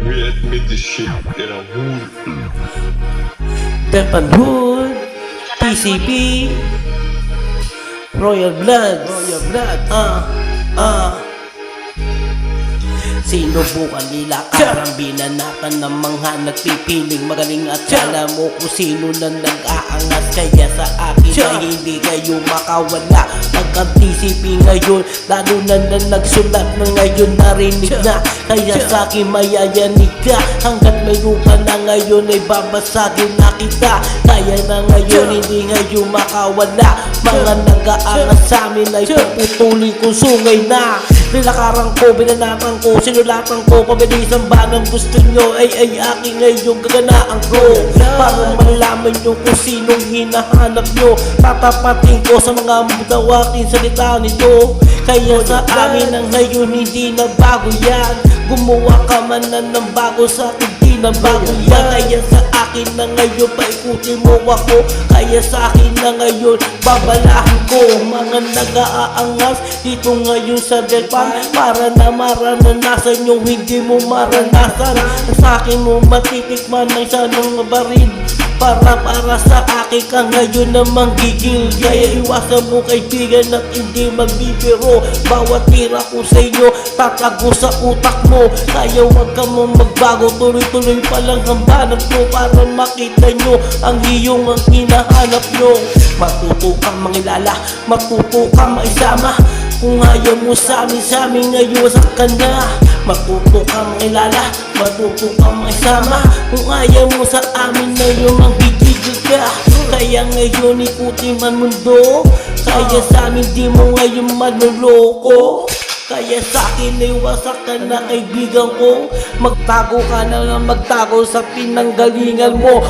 We admit this shit in a hood. Depan Hood, PCP, Royal Blood, sinubukan nila karambinanapan ng mga nagpipiling magaling at kala mo kung sino na nag-aangas. Kaya sa akin na hindi kayo makawala. Pagka-TCP ngayon, lalo na nagsulat na ngayon narinig na. Kaya sa akin mayayanig ka, hanggat may lupa na ngayon ay babasagin na kita. Kaya na ngayon hindi ngayon makawala. Mga nag-aangas sa amin ay puputulin kong sungay na. Nilakaran ko, binanatan ko, sinulatan ko, pabilisan ba ng gusto nyo ay aking ngayong gaganaan ko. Para malaman nyo kung sinong hinahanap nyo, tatapatin ko sa mga mutawaking salita nito. Kaya sa amin ang ngayon hindi na bago yan. Gumawa ka man na ng bago sa akin, di na bago yan. Kaya sa akin na ngayon paikutin mo ako. Kaya sa akin na ngayon babalahan ko mga nag-aangas dito ngayon sa Delpan. Para na maranasan yung hindi mo maranasan. Sa akin mo matitikman ng sanong baril. Para sa akin ka ngayon na manggigil. Kaya iwasan mo kaibigan at hindi magbibiro. Bawat tira ko sa inyo tatago sa utak mo. Kaya wag ka mo magbago, tuloy-tuloy pa lang ang banat mo. Para makita nyo ang iyong ang hinahanap nyo. Matuto kang mangilala, matuto kang maisama. Kung ayaw mo sa amin ngayon sa na. Matuto kang mangilala, matuto kang maisama. Kung ayaw mo sa amin ngayon ang gigigil ka. Kaya ngayon ikutin man mundo. Kaya sa amin di mo ngayon manuloko. Kaya sa akin ay wasak ka na kaibigan ko. Magtago ka na lang magtago sa pinanggalingan mo.